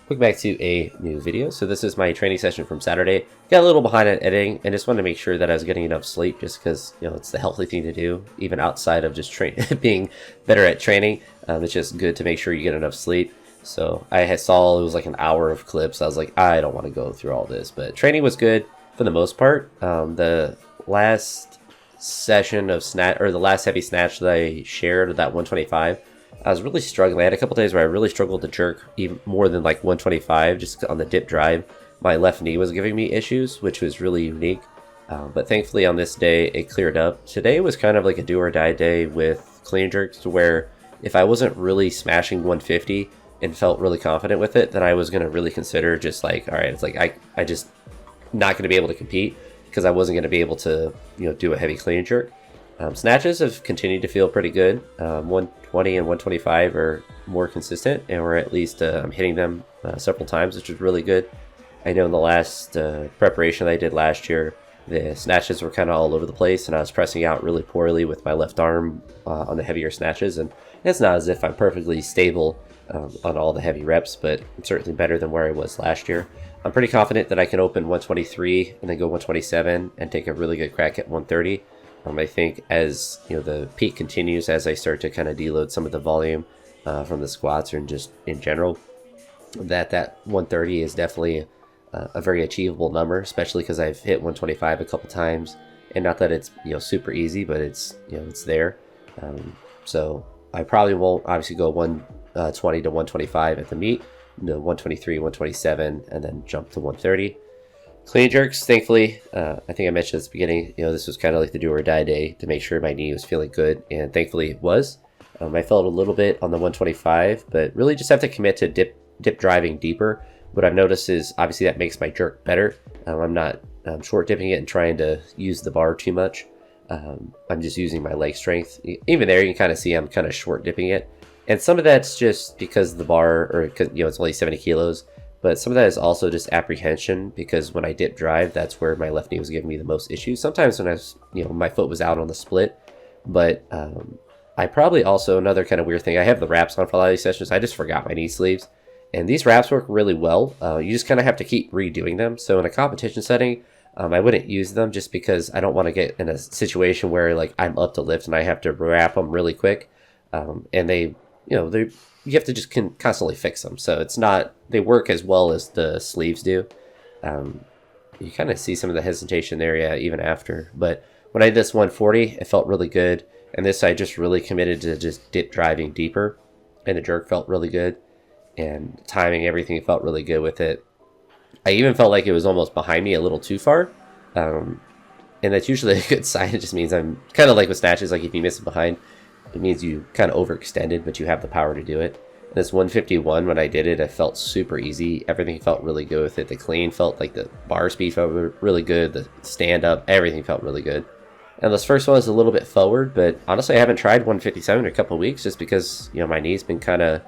Welcome back to a new video. So this is my training session from Saturday. Got a little behind on editing and just wanted to make sure that I was getting enough sleep just because, it's the healthy thing to do, even outside of just being better at training. It's just good to make sure you get enough sleep. So I saw it was like an hour of clips. I was like, I don't want to go through all this, but training was good for the most part. The last session of snatch, or the last heavy snatch that I shared, that 125, I was really struggling. I had a couple days where I really struggled to jerk even more than like 125 just on the dip drive. My left knee was giving me issues, which was really unique. But thankfully on this day, it cleared up. Today was kind of like a do or die day with clean jerks, to where if I wasn't really smashing 150 and felt really confident with it, then I was going to really consider just like, all right, it's like I just not going to be able to compete because I wasn't going to be able to, do a heavy clean jerk. Snatches have continued to feel pretty good. 120 and 125 are more consistent, and we're at least I'm hitting them several times, which is really good. I know in the last preparation that I did last year, the snatches were kind of all over the place, and I was pressing out really poorly with my left arm on the heavier snatches, and it's not as if I'm perfectly stable on all the heavy reps, but I'm certainly better than where I was last year. I'm pretty confident that I can open 123 and then go 127 and take a really good crack at 130. I think as the peak continues, as I start to kind of deload some of the volume from the squats and just in general, that 130 is definitely a very achievable number, especially because I've hit 125 a couple times, and not that it's super easy, but it's it's there. So I probably won't obviously go 120 to 125 at the meet, 123, 127, and then jump to 130. Clean jerks, thankfully, I think I mentioned at the beginning, this was kind of like the do or die day to make sure my knee was feeling good, and thankfully it was. I felt a little bit on the 125, but really just have to commit to dip driving deeper. What I've noticed is obviously that makes my jerk better. I'm not short dipping it and trying to use the bar too much. I'm just using my leg strength. Even there, you can kind of see I'm kind of short dipping it. And some of that's just because the bar, or because it's only 70 kilos. But some of that is also just apprehension, because when I dip drive, that's where my left knee was giving me the most issues. Sometimes when I was, my foot was out on the split. But I probably also, another kind of weird thing, I have the wraps on for a lot of these sessions. I just forgot my knee sleeves. And these wraps work really well. You just kind of have to keep redoing them. So in a competition setting, I wouldn't use them just because I don't want to get in a situation where like I'm up to lift and I have to wrap them really quick. And they you have to just constantly fix them. So it's not, they work as well as the sleeves do. You kind of see some of the hesitation there, yeah, even after. But when I did this 140, it felt really good. And this, I just really committed to just dip driving deeper. And the jerk felt really good. And timing, everything felt really good with it. I even felt like it was almost behind me a little too far. And that's usually a good sign. It just means I'm kind of like with snatches, like if you miss it behind, it means you kind of overextended, but you have the power to do it. And this 151, when I did it, it felt super easy. Everything felt really good with it. The clean felt like the bar speed felt really good. The stand up, everything felt really good. And this first one was a little bit forward, but honestly, I haven't tried 157 in a couple of weeks just because, my knee's been kind of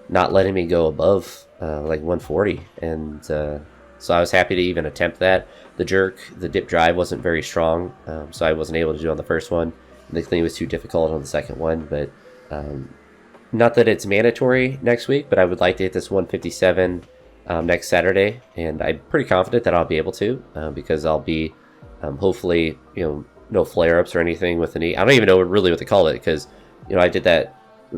not letting me go above like 140. And so I was happy to even attempt that. The jerk, the dip drive wasn't very strong, so I wasn't able to do it on the first one. The clean was too difficult on the second one, but not that it's mandatory next week, but I would like to hit this 157 next Saturday, and I'm pretty confident that I'll be able to because I'll be hopefully, no flare-ups or anything with the knee. I don't even know really what to call it because, I did that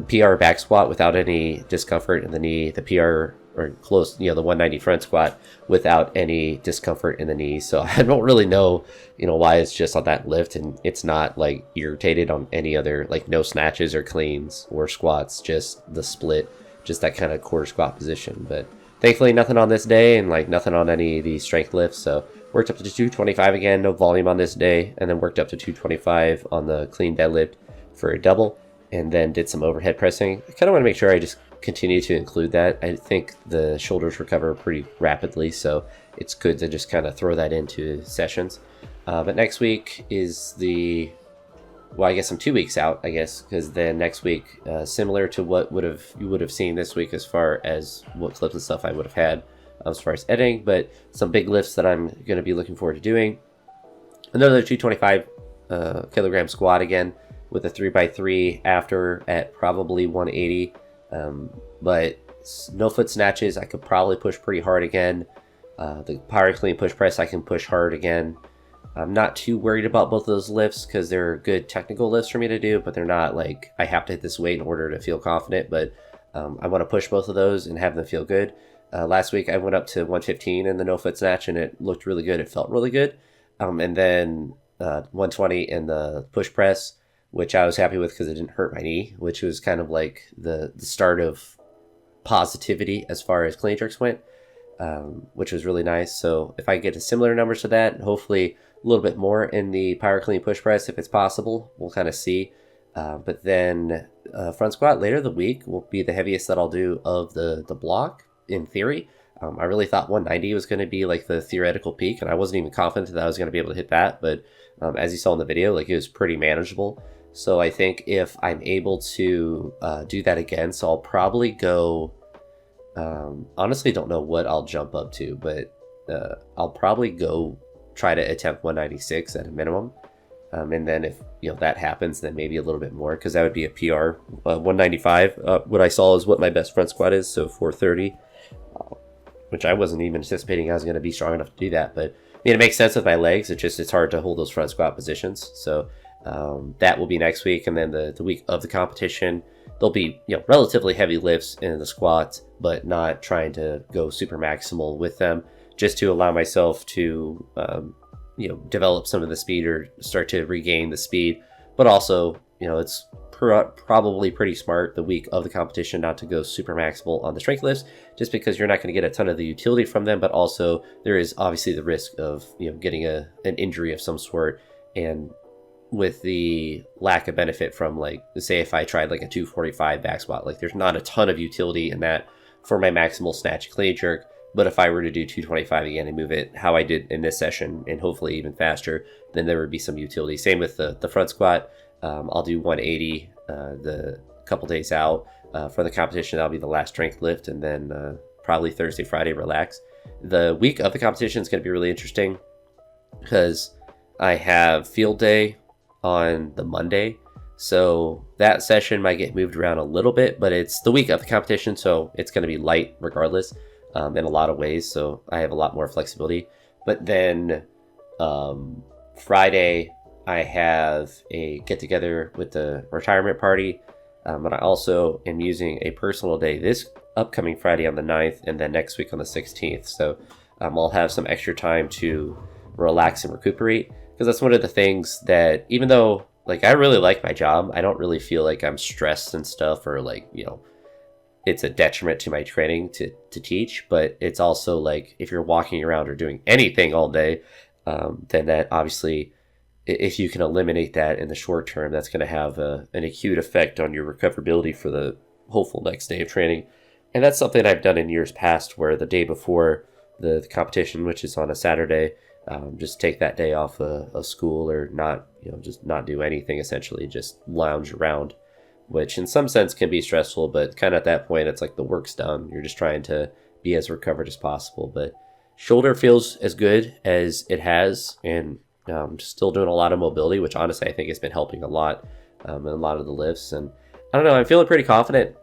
PR back squat without any discomfort in the knee, the PR or close, the 190 front squat without any discomfort in the knee. So I don't really know, why it's just on that lift and it's not like irritated on any other, like no snatches or cleans or squats, just the split, just that kind of quarter squat position. But thankfully nothing on this day and like nothing on any of these strength lifts. So worked up to 225 again, no volume on this day, and then worked up to 225 on the clean deadlift for a double, and then did some overhead pressing. I kind of want to make sure I just continue to include that. I think the shoulders recover pretty rapidly, so it's good to just kind of throw that into sessions. But next week is I guess I'm 2 weeks out, I guess, because then next week, similar to what you would have seen this week as far as what clips and stuff I would have had as far as editing, but some big lifts that I'm going to be looking forward to doing. Another 225 kilogram squat again with a 3x3 after at probably 180. But no foot snatches, I could probably push pretty hard again. The power clean push press, I can push hard again. I'm not too worried about both of those lifts because they're good technical lifts for me to do, but they're not like I have to hit this weight in order to feel confident. But I want to push both of those and have them feel good. Last week I went up to 115 in the no foot snatch and it looked really good. It felt really good. And then 120 in the push press, which I was happy with because it didn't hurt my knee, which was kind of like the start of positivity as far as clean jerks went, which was really nice. So if I get to similar numbers to that, hopefully a little bit more in the power clean push press if it's possible, we'll kind of see. But then front squat later in the week will be the heaviest that I'll do of the block in theory. I really thought 190 was going to be like the theoretical peak, and I wasn't even confident that I was going to be able to hit that. But as you saw in the video, like it was pretty manageable. So I think if I'm able to do that again, so I'll probably go, honestly don't know what I'll jump up to, but I'll probably go try to attempt 196 at a minimum. And then if that happens, then maybe a little bit more, because that would be a PR. 195, what I saw is what my best front squat is, so 430, which I wasn't even anticipating I was going to be strong enough to do that. But I mean, it makes sense with my legs. It's hard to hold those front squat positions. So that will be next week, and then the week of the competition, there'll be relatively heavy lifts in the squats, but not trying to go super maximal with them, just to allow myself to develop some of the speed or start to regain the speed. But also, it's probably pretty smart the week of the competition not to go super maximal on the strength lifts, just because you're not going to get a ton of the utility from them, but also there is obviously the risk of getting an injury of some sort. And with the lack of benefit from, like, say if I tried like a 245 back squat, like there's not a ton of utility in that for my maximal snatch clean jerk. But if I were to do 225 again and move it how I did in this session, and hopefully even faster, then there would be some utility. Same with the front squat. I'll do 180 the couple days out. For the competition, that'll be the last strength lift, and then probably Thursday, Friday, relax. The week of the competition is going to be really interesting because I have field day on the Monday. So that session might get moved around a little bit, but it's the week of the competition, so it's going to be light regardless. In a lot of ways, so I have a lot more flexibility. But then Friday I have a get-together with the retirement party, but I also am using a personal day this upcoming Friday on the 9th, and then next week on the 16th. So I'll have some extra time to relax and recuperate, because that's one of the things that, even though like I really like my job, I don't really feel like I'm stressed and stuff, or like it's a detriment to my training to teach. But it's also like, if you're walking around or doing anything all day, then that obviously, if you can eliminate that in the short term, that's going to have an acute effect on your recoverability for the hopeful next day of training. And that's something I've done in years past, where the day before the competition, which is on a Saturday, just take that day off of school, or not, just not do anything, essentially just lounge around, which in some sense can be stressful, but kind of at that point, it's like the work's done. You're just trying to be as recovered as possible. But shoulder feels as good as it has, and still doing a lot of mobility, which honestly I think has been helping a lot in a lot of the lifts. And I don't know, I'm feeling pretty confident.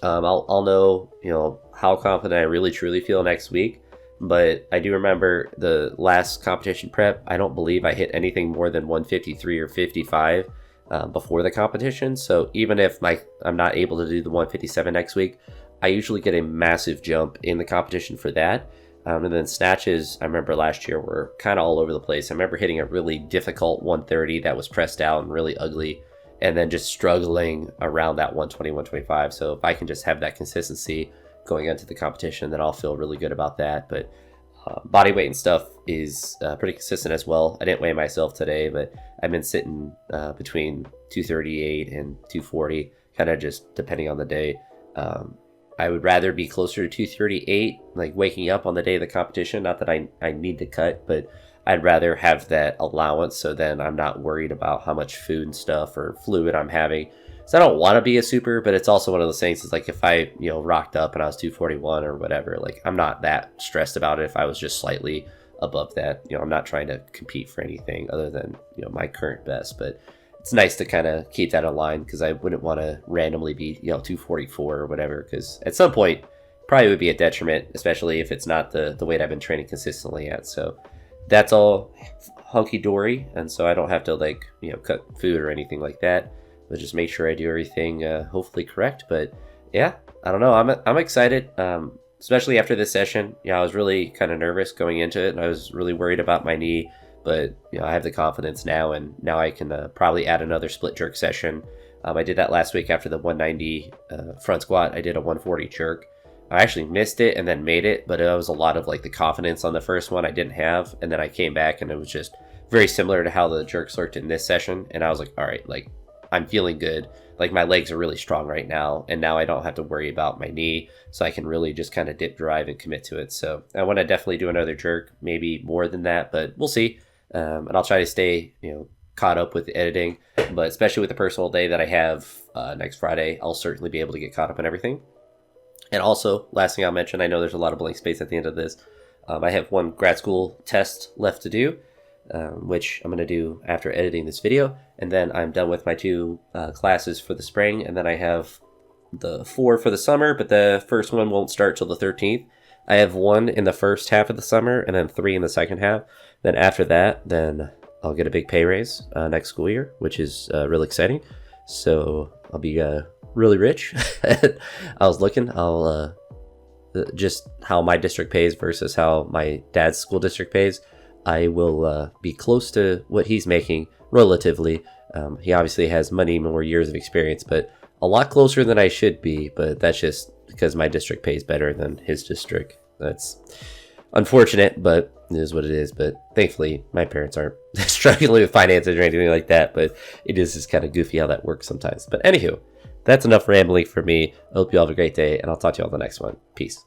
I'll know, how confident I really truly feel next week. But I do remember the last competition prep, I don't believe I hit anything more than 153 or 55 before the competition. So even if I'm not able to do the 157 next week, I usually get a massive jump in the competition for that. And then snatches, I remember last year, were kind of all over the place. I remember hitting a really difficult 130 that was pressed down, really ugly, and then just struggling around that 120, 125. So if I can just have that consistency going into the competition, then I'll feel really good about that. But body weight and stuff is pretty consistent as well. I didn't weigh myself today, but I've been sitting between 238 and 240, kind of just depending on the day. I would rather be closer to 238, like waking up on the day of the competition. Not that I need to cut, but I'd rather have that allowance, so then I'm not worried about how much food and stuff or fluid I'm having. So I don't want to be a super, but it's also one of those things. It's like, if I, rocked up and I was 241 or whatever, like I'm not that stressed about it if I was just slightly above that. I'm not trying to compete for anything other than, my current best. But it's nice to kind of keep that in line because I wouldn't want to randomly be 244 or whatever, because at some point probably would be a detriment, especially if it's not the weight I've been training consistently at. So that's all hunky-dory, and so I don't have to like cut food or anything like that, but just make sure I do everything hopefully correct. But yeah, I don't know, I'm excited, especially after this session. I was really kind of nervous going into it, and I was really worried about my knee, but I have the confidence now, and now I can probably add another split jerk session. I did that last week after the 190 front squat. I did a 140 jerk. I actually missed it and then made it, but it was a lot of like the confidence on the first one I didn't have, and then I came back and it was just very similar to how the jerks looked in this session, and I was like, all right, like I'm feeling good, like my legs are really strong right now, and now I don't have to worry about my knee, so I can really just kind of dip drive and commit to it. So I want to definitely do another jerk, maybe more than that, but we'll see. And I'll try to stay caught up with the editing, but especially with the personal day that I have next Friday, I'll certainly be able to get caught up on everything. And also, last thing I'll mention, I know there's a lot of blank space at the end of this. I have one grad school test left to do, which I'm going to do after editing this video. And then I'm done with my 2 classes for the spring. And then I have the 4 for the summer, but the first one won't start till the 13th. I have 1 in the first half of the summer and then 3 in the second half. Then after that, then I'll get a big pay raise next school year, which is really exciting. So I'll be really rich. I was looking, I'll just how my district pays versus how my dad's school district pays. I will be close to what he's making relatively. He obviously has many more years of experience, but a lot closer than I should be. But that's just because my district pays better than his district. That's unfortunate, but it is what it is. But thankfully, my parents aren't struggling with finances or anything like that. But it is just kind of goofy how that works sometimes. But anywho, that's enough rambling for me. I hope you all have a great day, and I'll talk to you all on the next one. Peace.